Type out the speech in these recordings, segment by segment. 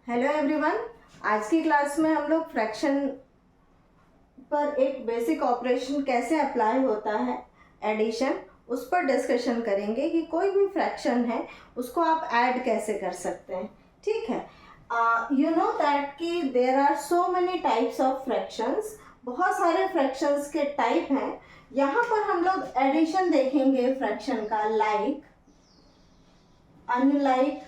Hello everyone. आज की class में हम लोग फ्रैक्शन पर एक बेसिक ऑपरेशन कैसे अप्लाई होता है, एडिशन, उस पर डिस्कशन करेंगे कि कोई भी फ्रैक्शन है उसको आप ऐड कैसे कर सकते हैं। ठीक है, यू नो दैट कि there are so many types of fractions. बहुत सारे फ्रैक्शंस के टाइप हैं। यहाँ पर हम लोग एडिशन देखेंगे फ्रैक्शन का, लाइक, अनलाइक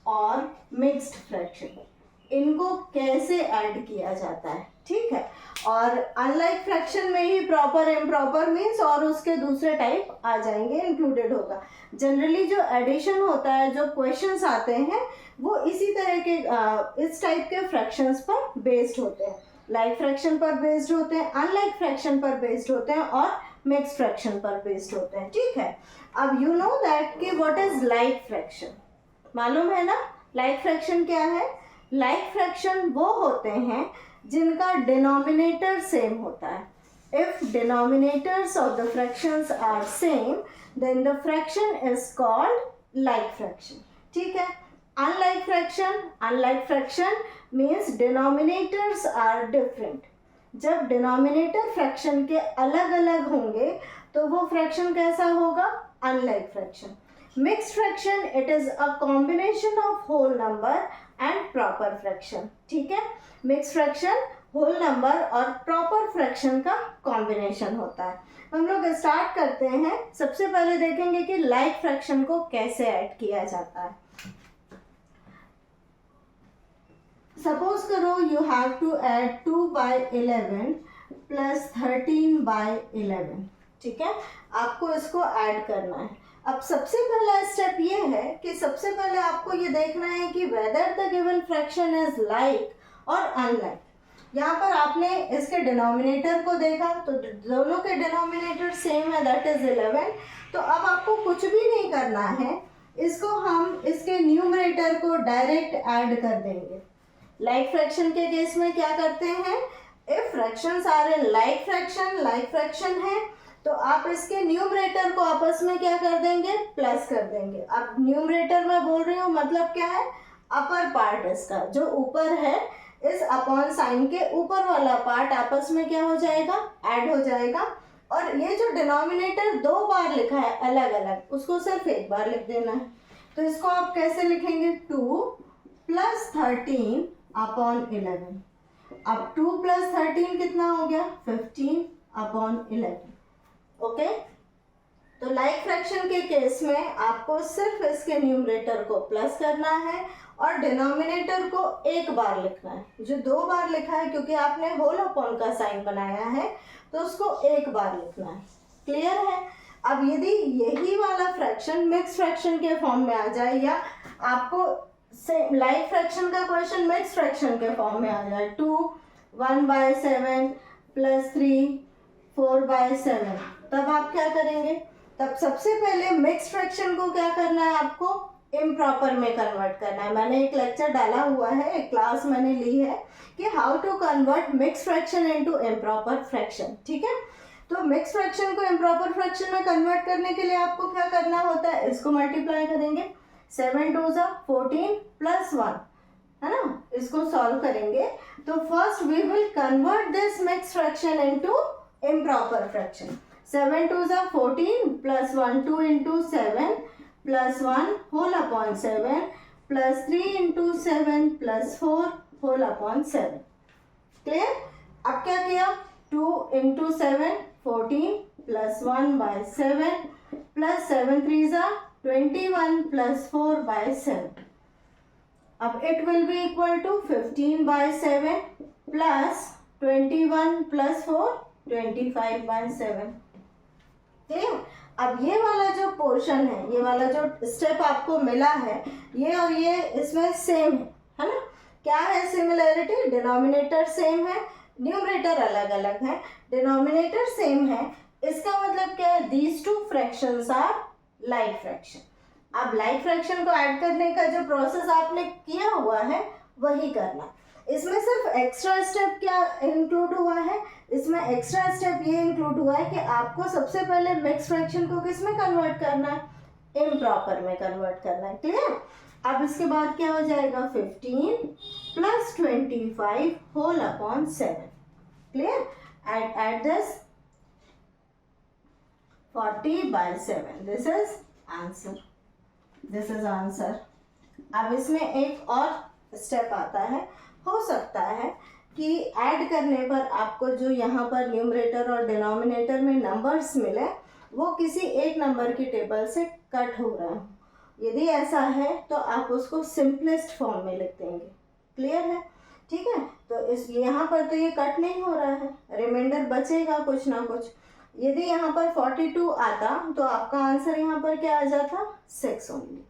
और मिक्स्ड फ्रैक्शन, इनको कैसे ऐड किया जाता है। ठीक है, और अनलाइक फ्रैक्शन में ही प्रॉपर, इम्प्रॉपर मीन्स और उसके दूसरे टाइप आ जाएंगे, इंक्लूडेड होगा। जनरली जो एडिशन होता है, जो क्वेश्चंस आते हैं वो इसी तरह के इस टाइप के फ्रैक्शंस पर बेस्ड होते हैं। लाइक फ्रैक्शन पर बेस्ड होते हैं, अनलाइक फ्रैक्शन पर बेस्ड होते हैं और मिक्स्ड फ्रैक्शन पर बेस्ड होते हैं। ठीक है, अब यू नो दैट कि व्हाट इज लाइक फ्रैक्शन, मालूम है ना। लाइक फ्रैक्शन क्या है? लाइक फ्रैक्शन वो होते हैं जिनका डिनोमिनेटर सेम होता है। If denominators of the fractions are same then the fraction is called like fraction. ठीक है, unlike fraction means denominators are different. जब डिनोमिनेटर फ्रैक्शन के अलग अलग होंगे तो वो फ्रैक्शन कैसा होगा? Unlike fraction. Mixed fraction, it is a combination of whole number and proper fraction. ठीक है, mixed fraction whole number और proper fraction का combination होता है। हम लोग स्टार्ट करते हैं। सबसे पहले देखेंगे कि like fraction को कैसे ऐड किया जाता है। सपोज करो you have to add 2/11 plus 13/11। ठीक है, आपको इसको ऐड करना है। अब सबसे पहला स्टेप ये है कि सबसे पहले आपको ये देखना है कि whether the given fraction is like और अनलाइक। यहाँ पर आपने इसके डिनोमिनेटर को देखा तो दोनों के डिनोमिनेटर सेम है, दैट इज 11। तो अब आपको कुछ भी नहीं करना है, इसको हम इसके न्यूमरेटर को डायरेक्ट ऐड कर देंगे। लाइक फ्रैक्शन के केस में क्या करते हैं, if fractions are in like fraction है तो आप इसके न्यूमरेटर को आपस में क्या कर देंगे? प्लस कर देंगे। अब न्यूमरेटर में बोल रही हूँ, मतलब क्या है? अपर पार्ट इसका जो ऊपर है, इस अपॉन साइन के ऊपर वाला पार्ट आपस में क्या हो जाएगा? ऐड हो जाएगा। और ये जो डिनोमिनेटर 2 बार लिखा है अलग अलग, उसको सिर्फ एक बार लिख देना है। तो इसको आप कैसे लिखेंगे? 2 + 13 अपॉन 11। अब 2 + 13 कितना हो गया? 15 अपॉन 11। ओके, तो लाइक फ्रैक्शन के केस में आपको सिर्फ इसके न्यूमरेटर को प्लस करना है और डिनोमिनेटर को एक बार लिखना है। जो 2 बार लिखा है क्योंकि आपने होल अपॉन का साइन बनाया है तो उसको एक बार लिखना है। क्लियर है? अब यदि यही वाला फ्रैक्शन मिक्स फ्रैक्शन के फॉर्म में आ जाए या आपको लाइक फ्रैक्शन का क्वेश्चन मिक्स फ्रैक्शन के फॉर्म में आ जाए, 2 1/7 + 3 4/7, तब आप क्या करेंगे? तब सबसे पहले मिक्स फ्रैक्शन को क्या करना है? आपको इम्प्रॉपर में कन्वर्ट करना है। मैंने एक लेक्चर डाला हुआ है, एक क्लास मैंने ली है कि how to convert mix fraction into improper fraction. ठीक है, तो मिक्स फ्रैक्शन को इम्प्रॉपर फ्रैक्शन में कन्वर्ट करने के लिए आपको क्या करना होता है? इसको मल्टीप्लाई करेंगे, 7 2 14 + 1, है ना। इसको सॉल्व करेंगे तो first we will convert this mix fraction into improper fraction। 7 2 14 + 1 2 × 7 + 1 whole upon 7 + 3 × 7 + 4 whole upon 7। Clear? अब क्या किया? 2 × 7 14 + 1/7 + 7 3 21 + 4/7। अब it will be equal to 15/7 + 21 + 4 25/7। ठीक है, अब ये वाला जो पोर्शन है, ये वाला जो स्टेप आपको मिला है, ये और ये इसमें सेम है ना। क्या है सिमिलैरिटी? डिनोमिनेटर सेम है, न्यूमरेटर अलग अलग है, डिनोमिनेटर सेम है। इसका मतलब क्या है? These two fractions are like fraction. अब लाइक फ्रैक्शन को ऐड करने का जो प्रोसेस आपने किया हुआ है वही करना। इसमें सिर्फ एक्स्ट्रा स्टेप क्या इंक्लूड हुआ है? इसमें एक्स्ट्रा स्टेप ये इंक्लूड हुआ है कि आपको सबसे पहले मिक्स फ्रैक्शन को किस में कन्वर्ट करना है? इम्प्रॉपर में कन्वर्ट करना है। क्लियर? अब इसके बाद क्या हो जाएगा 15 plus 25 whole upon 7. Clear? Add this 40 by 7. This is answer. This is answer. अब इसमें एक और स्टेप आता है. हो सकता है कि ऐड करने पर आपको जो यहाँ पर न्यूमरेटर और डिनोमिनेटर में नंबर्स मिले वो किसी एक नंबर की टेबल से कट हो रहा है. यदि ऐसा है तो आप उसको सिंपलेस्ट फॉर्म में लिख देंगे. क्लियर है? ठीक है. तो इस यहाँ पर तो ये कट नहीं हो रहा है, रिमाइंडर बचेगा कुछ ना कुछ. यदि यहाँ पर 42 आता तो आपका आंसर यहाँ पर क्या आ जाता 6 ओनली.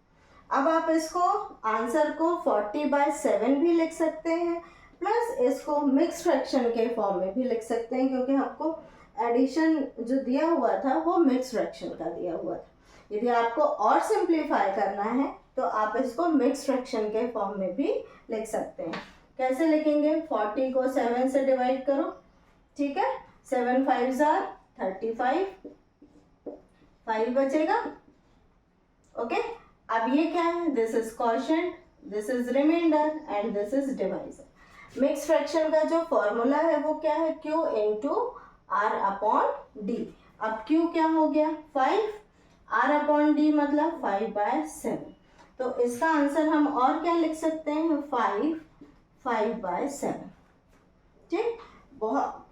अब आप इसको आंसर को 40/7 भी लिख सकते हैं प्लस इसको मिक्स फ्रैक्शन के फॉर्म में भी लिख सकते हैं क्योंकि आपको एडिशन जो दिया हुआ था वो मिक्स फ्रैक्शन का दिया हुआ था. यदि आपको और सिंप्लीफाई करना है तो आप इसको मिक्स फ्रैक्शन के फॉर्म में भी लिख सकते हैं. कैसे लिखेंगे? 40 को 7 से डिवाइड करो. ठीक है. 7 5s are 35, 5 बचेगा. ओके. अब ये क्या है? This is quotient, this is reminder and this is divisor. Mix fraction का जो फॉर्मूला है वो क्या है? Q into R upon D. अब Q क्या हो गया? 5, R अपॉन D मतलब 5/7. तो इसका आंसर हम और क्या लिख सकते हैं? 5/7. ठीक. बहुत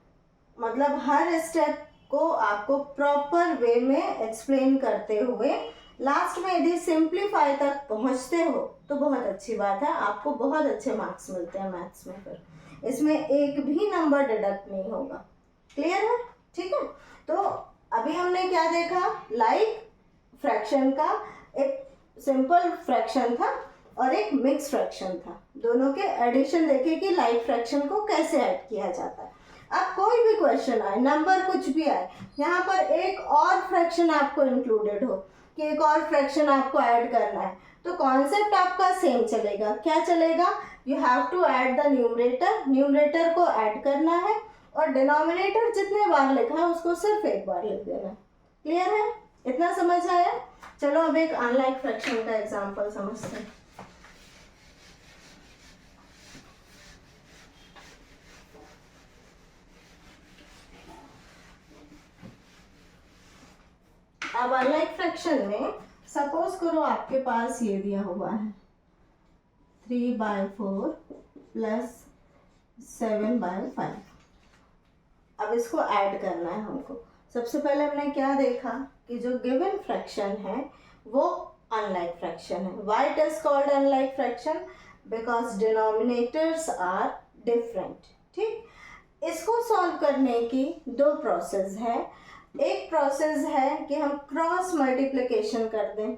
मतलब हर स्टेप को आपको प्रॉपर वे में एक्सप्लेन करते हुए लास्ट में यदि सिंप्लीफाई तक पहुंचते हो तो बहुत अच्छी बात है. आपको बहुत अच्छे मार्क्स मिलते हैं मैथ्स में. फिर इसमें एक भी नंबर डिडक्ट नहीं होगा. क्लियर है? ठीक है. तो अभी हमने क्या देखा? लाइक फ्रैक्शन का एक सिंपल फ्रैक्शन था और एक मिक्स फ्रैक्शन था. दोनों के एडिशन देखे कि लाइक फ्रैक्शन को कैसे ऐड किया जाता है. अब कोई भी क्वेश्चन आए, नंबर कुछ भी आए, यहाँ पर एक और फ्रैक्शन आपको इंक्लूडेड हो कि एक और फ्रैक्शन आपको ऐड करना है तो कॉन्सेप्ट आपका सेम चलेगा. क्या चलेगा? You have to add the numerator. Numerator को ऐड करना है और डिनोमिनेटर जितने बार लिखा है उसको सिर्फ एक बार लिख देना. क्लियर है? इतना समझ आया? चलो अब एक अनलाइक फ्रैक्शन का एग्जांपल समझते हैं. अब अनलाइक फ्रैक्शन में सपोज करो आपके पास ये दिया हुआ है 3/4 प्लस 7/5. अब इसको ऐड करना है हमको. सबसे पहले हमने क्या देखा कि जो गिवन फ्रैक्शन है वो अनलाइक फ्रैक्शन है. Why it is called unlike fraction? Because denominators are different. ठीक. इसको सॉल्व करने की दो प्रोसेस है. एक प्रोसेस है कि हम क्रॉस मल्टीप्लिकेशन कर दें,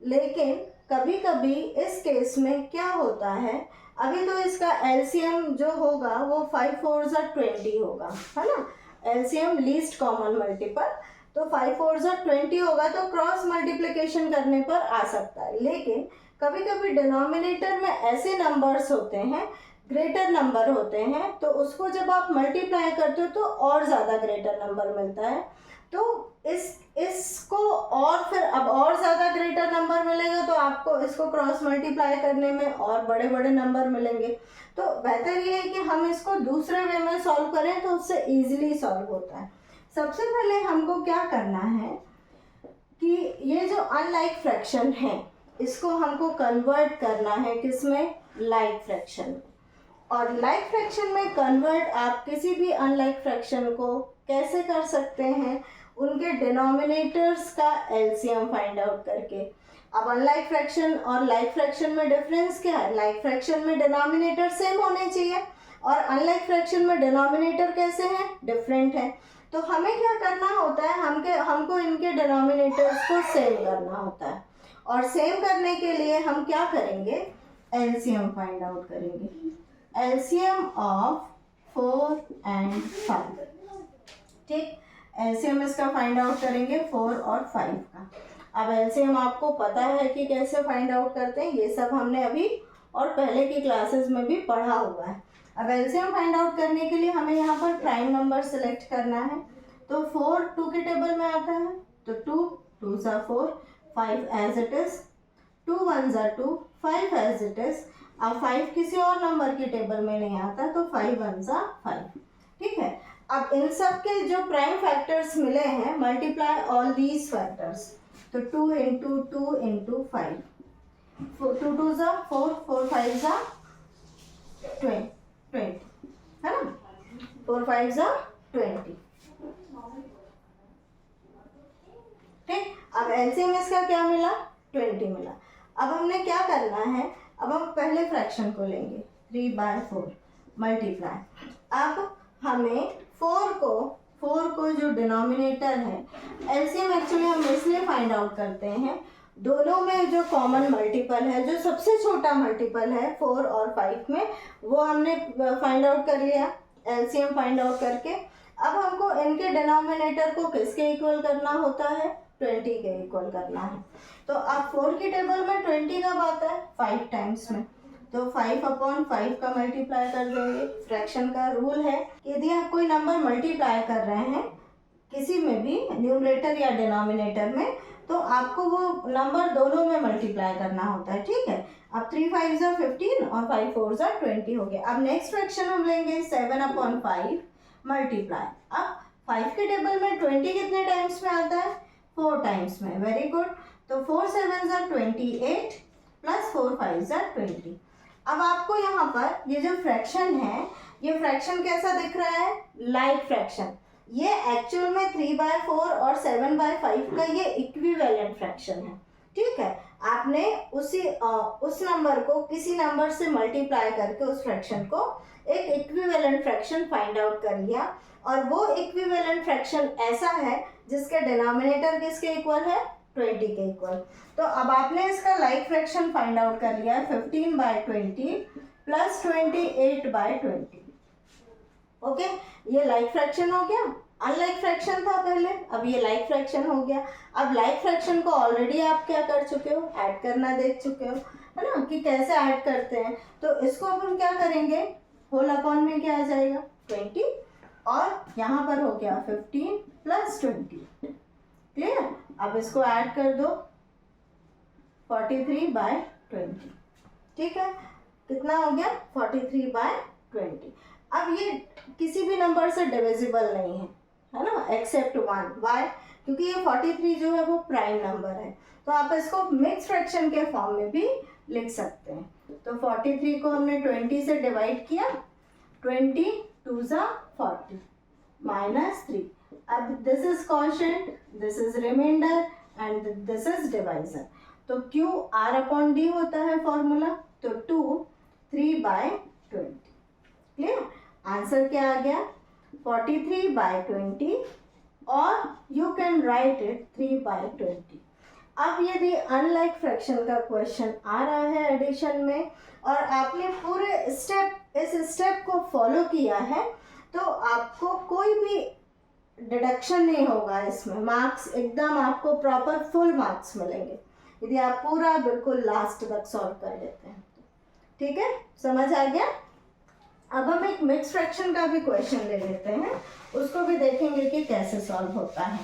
लेकिन कभी कभी इस केस में क्या होता है, अभी तो इसका एलसीएम जो होगा वो 5 4s are 20 होगा, है ना. एलसीएम लीस्ट कॉमन मल्टीपल, तो 5 4s are 20 होगा तो क्रॉस मल्टीप्लिकेशन करने पर आ सकता है. लेकिन कभी कभी डिनोमिनेटर में ऐसे नंबर्स होते हैं, ग्रेटर नंबर होते हैं, तो उसको जब आप मल्टीप्लाई करते हो तो और ज़्यादा ग्रेटर नंबर मिलता है. तो इसको और फिर अब और ज़्यादा ग्रेटर नंबर मिलेगा तो आपको इसको क्रॉस मल्टीप्लाई करने में और बड़े बड़े नंबर मिलेंगे. तो बेहतर ये है कि हम इसको दूसरे वे में सॉल्व करें तो उससे ईजिली सॉल्व होता है. सबसे पहले हमको क्या करना है कि ये जो अनलाइक फ्रैक्शन है इसको हमको कन्वर्ट करना है किसमें? Like fraction. और लाइक फ्रैक्शन में कन्वर्ट आप किसी भी अनलाइक फ्रैक्शन को कैसे कर सकते हैं? उनके डिनोमिनेटर्स का एलसीएम फाइंड आउट करके. अब अनलाइक फ्रैक्शन और लाइक फ्रैक्शन में डिफरेंस क्या है? लाइक फ्रैक्शन में डिनोमिनेटर सेम होने चाहिए और अनलाइक फ्रैक्शन में डिनोमिनेटर कैसे हैं? डिफरेंट है. तो हमें क्या करना होता है? हमको इनके डिनोमिनेटर्स को सेम करना होता है. और सेम करने के लिए हम क्या करेंगे? एलसीएम फाइंड आउट करेंगे. LCM of 4 and 5. ठीक. एलसीएम इसका फाइंड आउट करेंगे 4 और 5 का. अब एलसीएम आपको पता है कि कैसे फाइंड आउट करते हैं, ये सब हमने अभी और पहले की क्लासेस में भी पढ़ा हुआ है. अब एलसीएम फाइंड आउट करने के लिए हमें यहाँ पर प्राइम नंबर सेलेक्ट करना है. तो 4 2 के टेबल में आता है तो 2 2s are 4, 5 as it is, 2 1 ज़ा 2, 5 एज इट इज। अब 5 किसी और नंबर की टेबल में नहीं आता तो 5 1 ज़ा 5। ठीक है, अब इन सब के जो प्राइम फैक्टर्स मिले हैं, मल्टीप्लाई ऑल दीज फैक्टर्स, तो 2 इंटू 2 इंटू 5, 2 2 ज़ा 4, 4 5 ज़ा 20, है ना, 4 5 ज़ा 20। ठीक, अब एलसीएम इसका क्या मिला, 20 मिला। अब हमने क्या करना है, अब हम पहले फ्रैक्शन को लेंगे 3/4 मल्टीप्लाई। अब हमें 4 को जो डिनोमिनेटर है, एलसीएम एक्चुअली हम इसलिए फाइंड आउट करते हैं, दोनों में जो कॉमन मल्टीपल है, जो सबसे छोटा मल्टीपल है 4 और 5 में, वो हमने फाइंड आउट कर लिया एलसीएम फाइंड आउट करके। अब हमको इनके डिनोमिनेटर को किसके इक्वल करना होता है, 20 के इक्वल करना है। तो अब 4 की टेबल में 20 कब आता है, 5 टाइम्स में, तो 5/5 का मल्टीप्लाई कर देंगे। फ्रैक्शन का रूल है कि यदि आप कोई नंबर मल्टीप्लाई कर रहे हैं किसी में भी, न्यूमरेटर या डिनोमिनेटर में, तो आपको वो नंबर दोनों में मल्टीप्लाई करना होता है। ठीक है, अब 3 5 ज़ा 15 और 5 4 ज़ा 20 हो गया। अब नेक्स्ट फ्रैक्शन हम लेंगे 7/5 मल्टीप्लाई। अब 5 के टेबल में 20 कितने टाइम्स में आता है, 4 टाइम्स में। वेरी गुड, तो 4 7 ज़ा 28 प्लस 4 5 ज़ा 20। अब आपको यहाँ पर ये जो फ्रैक्शन है, ये फ्रैक्शन कैसा दिख रहा है, लाइक फ्रैक्शन। ये एक्चुअल में 3/4 और 7/5 का ये इक्विवेलेंट फ्रैक्शन है। ठीक है, आपने उस नंबर को किसी नंबर से मल्टीप्लाई करके उस फ्रैक्शन को एक इक्विवेलेंट फ्रैक्शन फाइंड आउट कर लिया, और वो इक्विवेलेंट फ्रैक्शन ऐसा है जिसके डिनोमिनेटर किसके इक्वल है, 20 के इक्वल। तो अब आपने इसका लाइक फ्रैक्शन फाइंड आउट कर लिया है, 15/20 प्लस 28/20। ओके, ये लाइक फ्रैक्शन हो गया। अनलाइक फ्रैक्शन था पहले, अब ये लाइक फ्रैक्शन हो गया। अब लाइक फ्रैक्शन को ऑलरेडी आप क्या कर चुके हो, ऐड करना देख चुके हो, है ना, कि कैसे ऐड करते हैं। तो इसको अब हम क्या करेंगे, होल अपॉन में क्या आ जाएगा, 20, और यहाँ पर हो गया 15 प्लस 20। क्लियर, अब इसको ऐड कर दो, 43/20। ठीक है, कितना हो गया, 43/20। अब ये किसी भी नंबर से डिविजिबल नहीं है ना, एक्सेप्ट 1। वाई, क्योंकि ये 43 जो है वो प्राइम नंबर है। तो आप इसको मिक्स फ्रैक्शन के फॉर्म में भी लिख सकते हैं। तो 43 को हमने 20 से डिवाइड किया, 20 2 ज़ा 40 -3। अब this is quotient, this is reminder and this is divisor. तो Q R/D होता है फॉर्मूला, तो 2 3/20। क्लियर, आंसर क्या आ गया, 43/20, और यू कैन राइट इट 3/20। अब यदि अनलाइक फ्रैक्शन का क्वेश्चन आ रहा है एडिशन में, और आपने पूरे इस स्टेप को फॉलो किया है, तो आपको कोई भी डिडक्शन नहीं होगा इसमें, मार्क्स एकदम आपको प्रॉपर फुल मार्क्स मिलेंगे यदि आप पूरा बिल्कुल लास्ट तक सॉल्व कर लेते हैं। ठीक है, समझ आ गया। अब हम एक मिक्स फ्रैक्शन का भी क्वेश्चन ले लेते हैं, उसको भी देखेंगे कि कैसे सॉल्व होता है।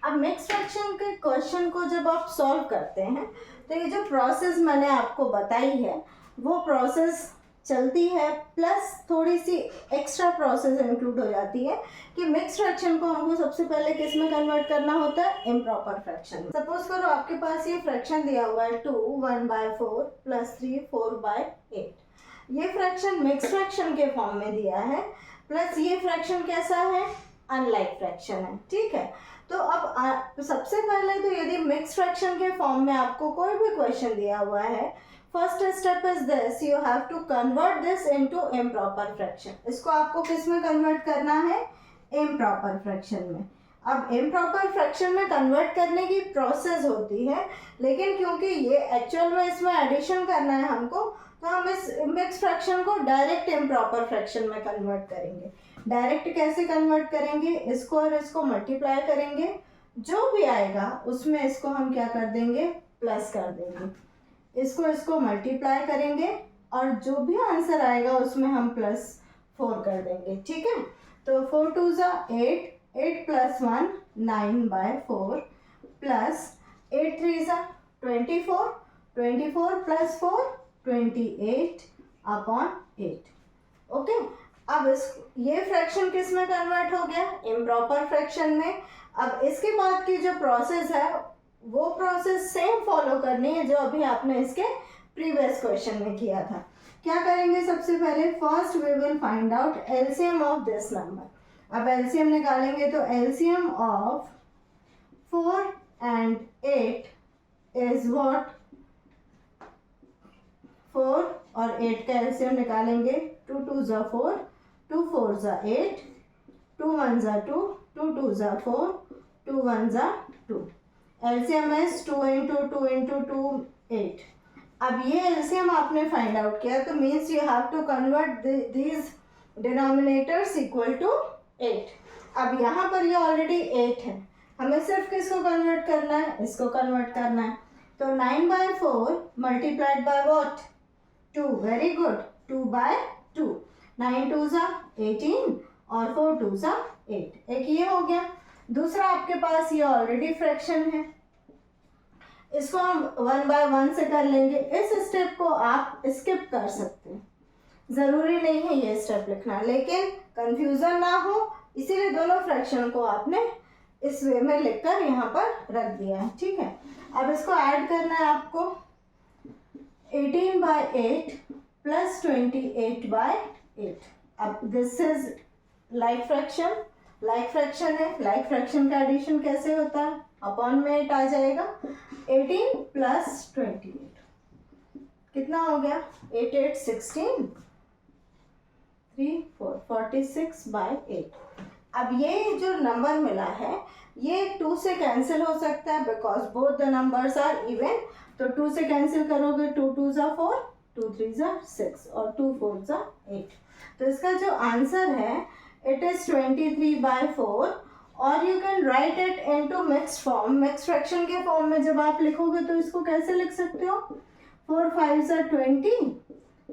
अब मिक्स फ्रैक्शन के क्वेश्चन को जब आप सॉल्व करते हैं, तो ये जो प्रोसेस मैंने आपको बताई है वो प्रोसेस चलती है, प्लस थोड़ी सी एक्स्ट्रा प्रोसेस इंक्लूड हो जाती है कि मिक्स फ्रैक्शन को हमको सबसे पहले किस में कन्वर्ट करना होता है, इम्प्रॉपर फ्रैक्शन में। सपोज करो आपके पास ये फ्रैक्शन दिया हुआ है 2 1/4 प्लस 3 4/8। ये फ्रैक्शन मिक्स फ्रैक्शन के फॉर्म में दिया है, प्लस ये फ्रैक्शन कैसा है, अनलाइक फ्रैक्शन है। ठीक है, तो अब सबसे पहले तो यदि मिक्स फ्रैक्शन के फॉर्म में आपको कोई भी क्वेश्चन दिया हुआ है, first step is this, you have to convert this into improper fraction. इसको आपको किस में कन्वर्ट करना है, इम्प्रॉपर फ्रैक्शन में। अब इम्प्रॉपर फ्रैक्शन में कन्वर्ट करने की प्रोसेस होती है, लेकिन क्योंकि ये एक्चुअल में इसमें एडिशन करना है हमको, तो हम इस मिक्स फ्रैक्शन को डायरेक्ट इम्प्रॉपर फ्रैक्शन में कन्वर्ट करेंगे। डायरेक्ट कैसे कन्वर्ट करेंगे, इसको और इसको मल्टीप्लाई करेंगे, जो भी आएगा उसमें इसको हम क्या कर देंगे, प्लस कर देंगे। इसको मल्टीप्लाई करेंगे और जो भी आंसर आएगा उसमें हम +4 कर देंगे। ठीक है, तो 4 2 ज़ा 8, 8 प्लस 1 9/4 प्लस 8 3 ज़ा 24, 24 प्लस 4 28/8। ओके, अब इस ये फ्रैक्शन किस में कन्वर्ट हो गया? इम्प्रॉपर फ्रैक्शन में। अब इसके बाद की जो प्रोसेस है वो प्रोसेस सेम फॉलो करनी है जो अभी आपने इसके प्रीवियस क्वेश्चन में किया था। क्या करेंगे? सबसे पहले first we will find out LCM of this number. अब एलसीएम निकालेंगे तो LCM of 4 and 8 is what? 4 और 8 का एलसीएम निकालेंगे। 2 2 ज़ा 4, 2 4 ज़ा 8, 2 1 ज़ा 2, 2 2 ज़ा 4, 2 1 ज़ा 2। LCM is 2 into 2 into 2 8। अब ये एलसीएम आपने फाइंड आउट किया तो means you have to convert these denominators equal to 8। अब यहाँ पर ये ऑलरेडी 8 है, हमें सिर्फ किसको कन्वर्ट करना है? इसको कन्वर्ट करना है। तो 9/4 multiplied by what? 2। Very good, 2/2। 9 2 ज़ा 18 और 4 2 ज़ा 8। एक ये हो गया। दूसरा आपके पास ये ऑलरेडी फ्रैक्शन है, इसको हम 1/1 से कर लेंगे। इस स्टेप को आप स्किप कर सकते हैं, ज़रूरी नहीं है ये स्टेप लिखना, लेकिन कंफ्यूजन ना हो इसीलिए दोनों फ्रैक्शन को आपने इस वे में लिखकर यहाँ पर रख दिया है। ठीक है, अब इसको ऐड करना है आपको। 18/8 प्लस 28/8। अब this is like fraction, like fraction है। लाइक फ्रैक्शन का एडिशन कैसे होता है? अपॉन में 8 आ जाएगा। 18 प्लस 28 कितना हो गया? 8 8 16, 3 4 46/8। अब ये जो नंबर मिला है ये 2 से कैंसिल हो सकता है because both the numbers are even. तो 2 से कैंसिल करोगे, 2 2 ज़ा 4, 2 3 ज़ा 6 और 2 4 ज़ा 8। तो इसका जो आंसर है इट इज़ 23/4। और you can write it into mixed form. Mixed fraction के फॉर्म में जब आप लिखोगे तो इसको कैसे लिख सकते हो? 4 5 ज़ा 20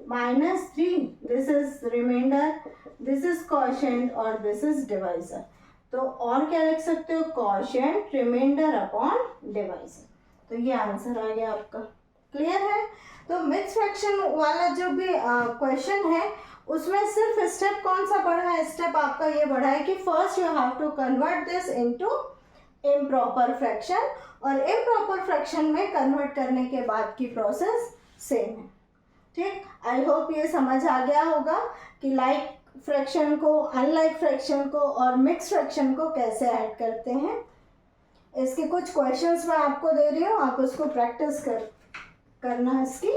minus 3, this is reminder, this is quotient और दिस इज डिवाइजर। तो और क्या लिख सकते हो? Quotient reminder upon divisor. तो ये आंसर आ गया आपका। क्लियर है? तो मिक्स्ड फ्रैक्शन वाला जो भी क्वेश्चन है उसमें सिर्फ स्टेप कौन सा बढ़ा है? स्टेप आपका ये बढ़ा है कि first you have to convert this into improper fraction, और इम्प्रॉपर फ्रैक्शन में कन्वर्ट करने के बाद की प्रोसेस सेम है। ठीक, आई होप ये समझ आ गया होगा कि लाइक फ्रैक्शन को, अनलाइक फ्रैक्शन को और मिक्स फ्रैक्शन को कैसे ऐड करते हैं। इसके कुछ क्वेश्चंस मैं आपको दे रही हूँ, आप उसको प्रैक्टिस करना इसकी।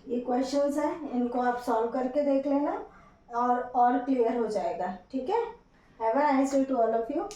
ये क्वेश्चंस हैं, इनको आप सॉल्व करके देख लेना और क्लियर हो जाएगा। ठीक है, have a nice day to all of you.